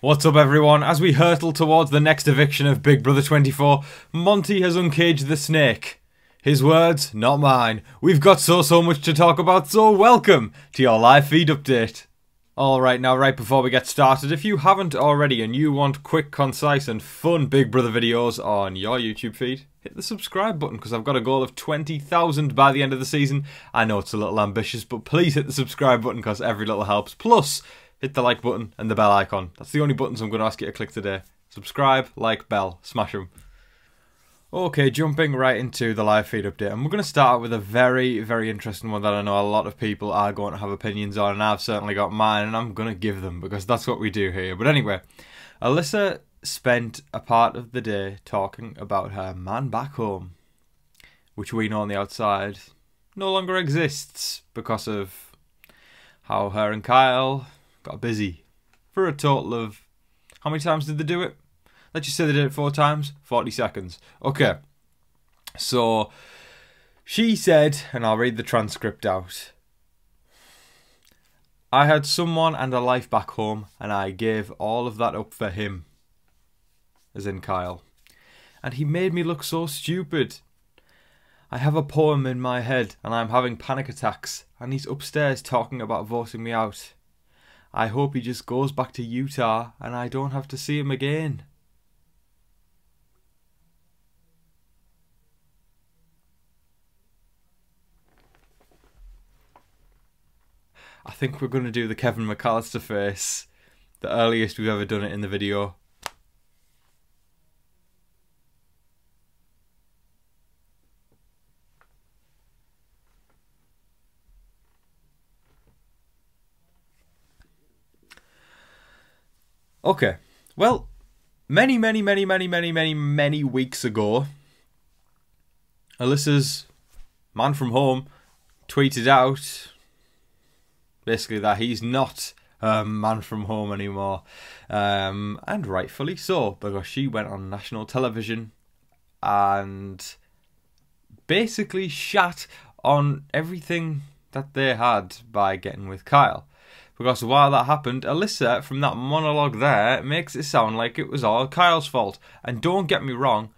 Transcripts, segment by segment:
What's up everyone? As we hurtle towards the next eviction of Big Brother 24, Monte has uncaged the snake. His words, not mine. We've got so much to talk about, so welcome to your live feed update. Alright, now right before we get started, if you haven't already and you want quick, concise and fun Big Brother videos on your YouTube feed, hit the subscribe button because I've got a goal of 20,000 by the end of the season. I know it's a little ambitious, but please hit the subscribe button because every little helps. Plus, hit the like button and the bell icon. That's the only buttons I'm going to ask you to click today. Subscribe, like, bell, smash them. Okay, jumping right into the live feed update. And we're going to start with a very interesting one that I know a lot of people are going to have opinions on. And I've certainly got mine and I'm going to give them because that's what we do here. But anyway, Alyssa spent a part of the day talking about her man back home, which we know on the outside no longer exists because of how her and Kyle got busy for a total of, how many times did they do it? Let's just say they did it 4 times, 40 seconds. Okay, so she said, and I'll read the transcript out. I had someone and a life back home and I gave all of that up for him. As in Kyle. And he made me look so stupid. I have a poem in my head and I'm having panic attacks and he's upstairs talking about voting me out. I hope he just goes back to Utah and I don't have to see him again. I think we're going to do the Kevin McAllister face. The earliest we've ever done it in the video. Okay, well, many weeks ago, Alyssa's man from home tweeted out basically that he's not man from home anymore, and rightfully so, because she went on national television and basically shat on everything that they had by getting with Kyle. Because while that happened, Alyssa, from that monologue there, makes it sound like it was all Kyle's fault. And don't get me wrong,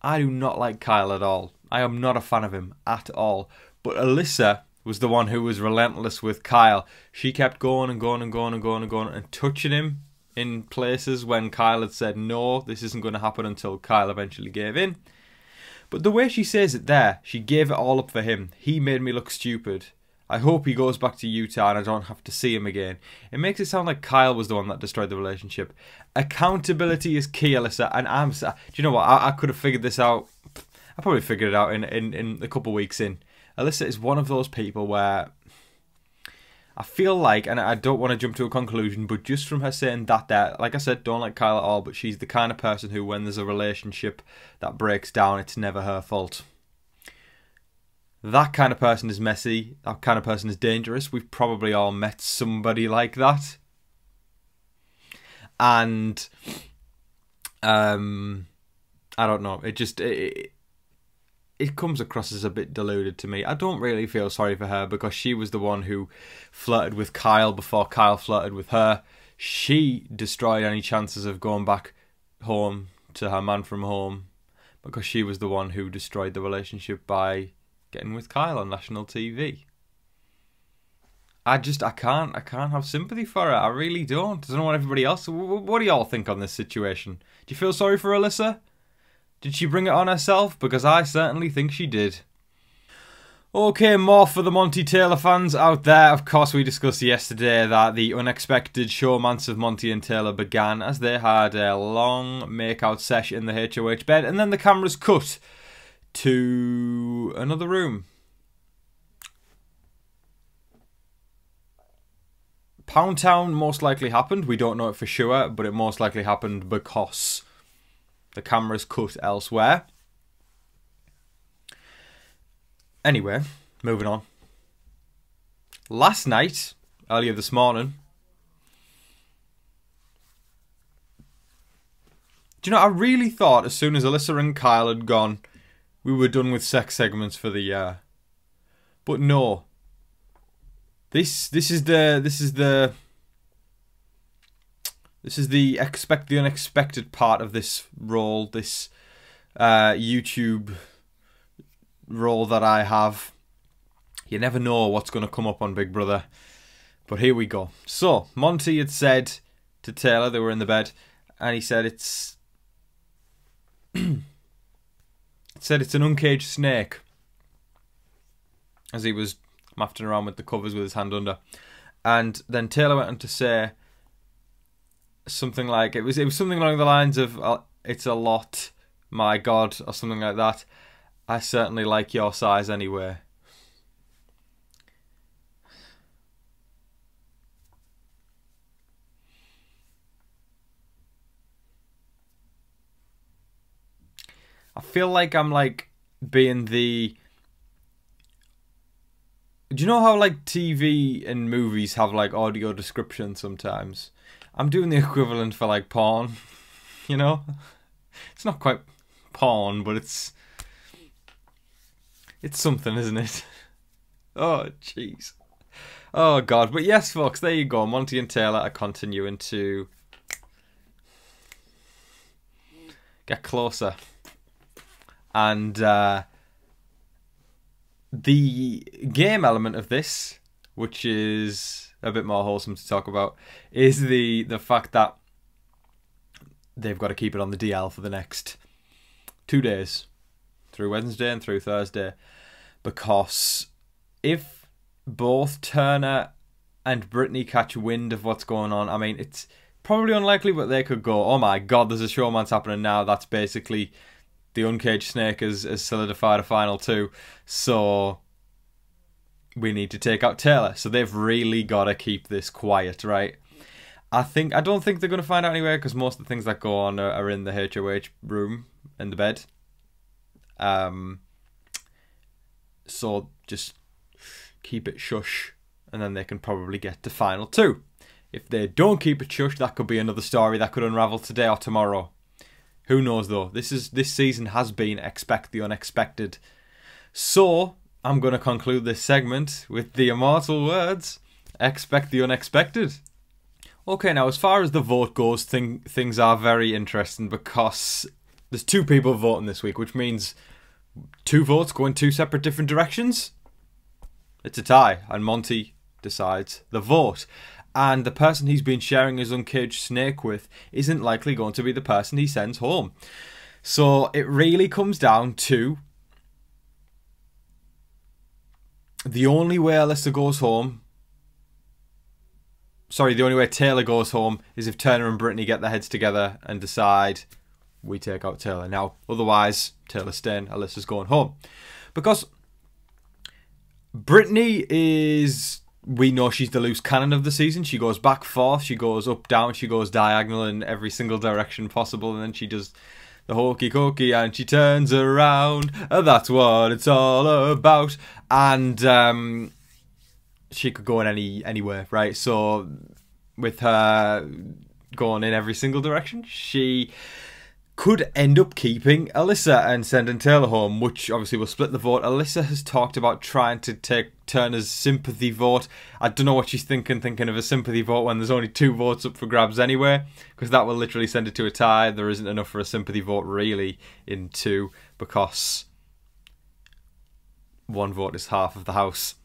I do not like Kyle at all. I am not a fan of him at all. But Alyssa was the one who was relentless with Kyle. She kept going and touching him in places when Kyle had said, no, this isn't going to happen, until Kyle eventually gave in. But the way she says it there, she gave it all up for him. He made me look stupid. I hope he goes back to Utah and I don't have to see him again. It makes it sound like Kyle was the one that destroyed the relationship. Accountability is key, Alyssa. And do you know what? I could have figured this out. I probably figured it out in a couple of weeks in. Alyssa is one of those people where I feel like, and I don't want to jump to a conclusion, but just from her saying that there, like I said, don't like Kyle at all, but she's the kind of person who, when there's a relationship that breaks down, it's never her fault. That kind of person is messy. That kind of person is dangerous. We've probably all met somebody like that. And I don't know. It comes across as a bit deluded to me. I don't really feel sorry for her because she was the one who flirted with Kyle before Kyle flirted with her. She destroyed any chances of going back home to her man from home because she was the one who destroyed the relationship by getting with Kyle on national TV. I can't have sympathy for her. I really don't. I don't know what everybody else. What do y'all think on this situation? Do you feel sorry for Alyssa? Did she bring it on herself? Because I certainly think she did. Okay, more for the Monte Taylor fans out there. Of course, we discussed yesterday that the unexpected showmance of Monte and Taylor began as they had a long make-out sesh in the HOH bed, and then the cameras cut to another room. Pound Town most likely happened. We don't know it for sure, but it most likely happened because the cameras cut elsewhere. Anyway, moving on. Last night, earlier this morning, do you know, I really thought as soon as Alyssa and Kyle had gone, we were done with sex segments for the year. But no. This is the This is the expect the unexpected part of this role, this YouTube role that I have. You never know what's going to come up on Big Brother. But here we go. So, Monte had said to Taylor, they were in the bed, and he said it's an uncaged snake. As he was mafting around with the covers with his hand under. And then Taylor went on to say something like, it was something along the lines of, it's a lot, my God, or something like that. I certainly like your size anyway. I feel like I'm like being the... Do you know how like TV and movies have like audio description sometimes? I'm doing the equivalent for like porn, you know? It's not quite porn, but it's something, isn't it? Oh, jeez. Oh, God. But yes, folks, there you go. Monte and Taylor are continuing to get closer. And the game element of this, which is a bit more wholesome to talk about, is the fact that they've got to keep it on the DL for the next 2 days, through Wednesday and through Thursday, because if both Turner and Brittany catch wind of what's going on, I mean, it's probably unlikely, but they could go, oh my God, there's a showmance happening now. That's basically the Uncaged Snake has solidified a final 2, so we need to take out Taylor. So they've really got to keep this quiet, right? I don't think they're going to find out anyway, because most of the things that go on are in the HOH room, in the bed. So just keep it shush, and then they can probably get to final 2. If they don't keep it shush, that could be another story that could unravel today or tomorrow. Who knows though? This season has been expect the unexpected. So I'm going to conclude this segment with the immortal words: expect the unexpected. Okay, now as far as the vote goes, things are very interesting, because there's 2 people voting this week, which means 2 votes go in 2 separate different directions. It's a tie, and Monte decides the vote. And the person he's been sharing his Uncaged Snake with isn't likely going to be the person he sends home. So it really comes down to the only way Alyssa goes home... Sorry, the only way Taylor goes home is if Turner and Brittany get their heads together and decide we take out Taylor. Now, otherwise, Taylor's staying, Alyssa's going home. Because Brittany is... We know she's the loose cannon of the season. She goes back, forth, she goes up, down, she goes diagonal in every single direction possible, and then she does the hokey cokey and she turns around. That's what it's all about. And she could go in anywhere, right? So with her going in every single direction, she could end up keeping Alyssa and sending Taylor home, which obviously will split the vote. Alyssa has talked about trying to take Turner's sympathy vote. I don't know what she's thinking of a sympathy vote when there's only 2 votes up for grabs anyway, because that will literally send it to a tie. There isn't enough for a sympathy vote really in 2, because 1 vote is half of the house.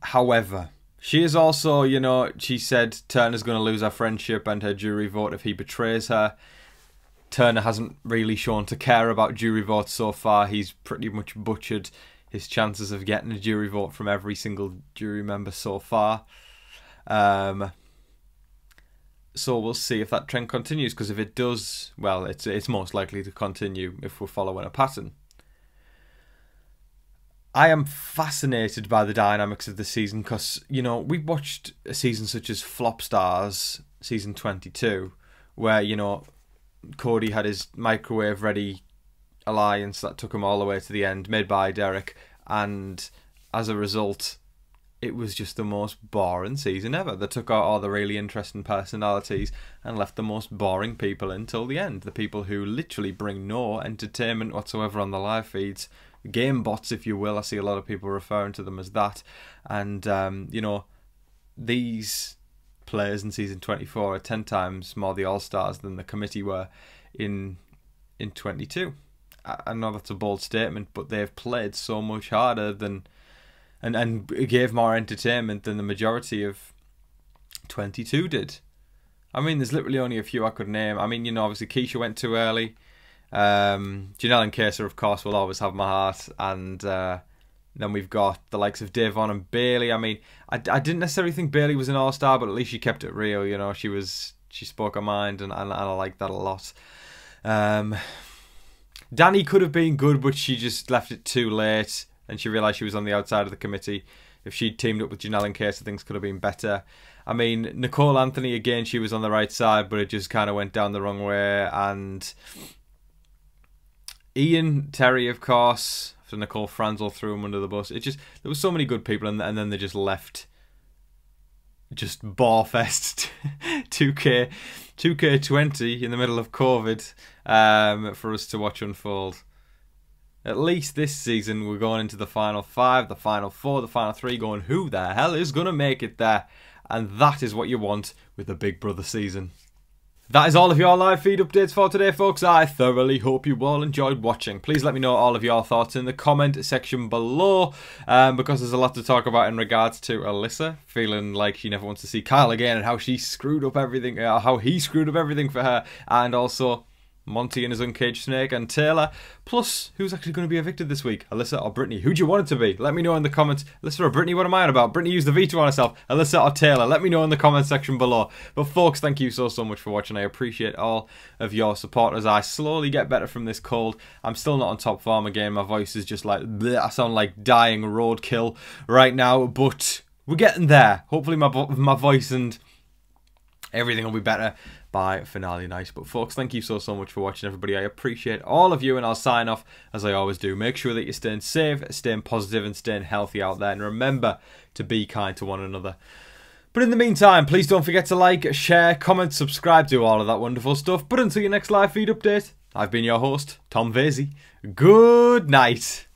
However, she is also, you know, she said Turner's going to lose her friendship and her jury vote if he betrays her. Turner hasn't really shown to care about jury votes so far. He's pretty much butchered his chances of getting a jury vote from every single jury member so far. So we'll see if that trend continues, because if it does, well, it's most likely to continue if we're following a pattern. I am fascinated by the dynamics of the season, because, you know, we watched a season such as Flop Stars, season 22, where, you know, Cody had his microwave-ready alliance that took him all the way to the end, made by Derek, and as a result, it was just the most boring season ever. They took out all the really interesting personalities and left the most boring people until the end. The people who literally bring no entertainment whatsoever on the live feeds. Game bots, if you will. I see a lot of people referring to them as that. And, you know, these players in season 24 are 10 times more the All-Stars than the committee were in 22. I know that's a bold statement, but they've played so much harder than and gave more entertainment than the majority of 22 did. I mean, there's literally only a few I could name. I mean, you know, obviously Keisha went too early. Janelle and Kesa, of course, will always have my heart. And then we've got the likes of Devon and Bailey. I mean, I didn't necessarily think Bailey was an all-star, but at least she kept it real. You know, she spoke her mind, and I like that a lot. Danny could have been good, but she just left it too late, and she realised she was on the outside of the committee. If she'd teamed up with Janelle and Kesa, things could have been better. I mean, Nicole Anthony, again, she was on the right side, but it just kind of went down the wrong way. And Ian Terry, of course, after Nicole Franzel threw him under the bus. There was so many good people, and then they just left. Just barfest 2K20 in the middle of COVID for us to watch unfold. At least this season, we're going into the Final 5, the Final 4, the Final 3, going, who the hell is going to make it there? And that is what you want with a Big Brother season. That is all of your live feed updates for today, folks. I thoroughly hope you all enjoyed watching. Please let me know all of your thoughts in the comment section below, because there's a lot to talk about in regards to Alyssa feeling like she never wants to see Kyle again and how she screwed up everything, how he screwed up everything for her, and also Monte and his Uncaged Snake, and Taylor. Plus, who's actually going to be evicted this week? Alyssa or Brittany? Who do you want it to be? Let me know in the comments. Alyssa or Brittany, what am I on about? Brittany used the veto on herself. Alyssa or Taylor? Let me know in the comment section below. But folks, thank you so much for watching. I appreciate all of your support as I slowly get better from this cold. I'm still not on top form again. My voice is just like, bleh. I sound like dying roadkill right now, but we're getting there. Hopefully my voice and everything will be better by finale night. But folks, thank you so much for watching, everybody. I appreciate all of you, and I'll sign off as I always do. Make sure that you're staying safe, staying positive, and staying healthy out there, and remember to be kind to one another. But in the meantime, please don't forget to like, share, comment, subscribe, do all of that wonderful stuff. But until your next live feed update, I've been your host, Tom Vasey. Good night.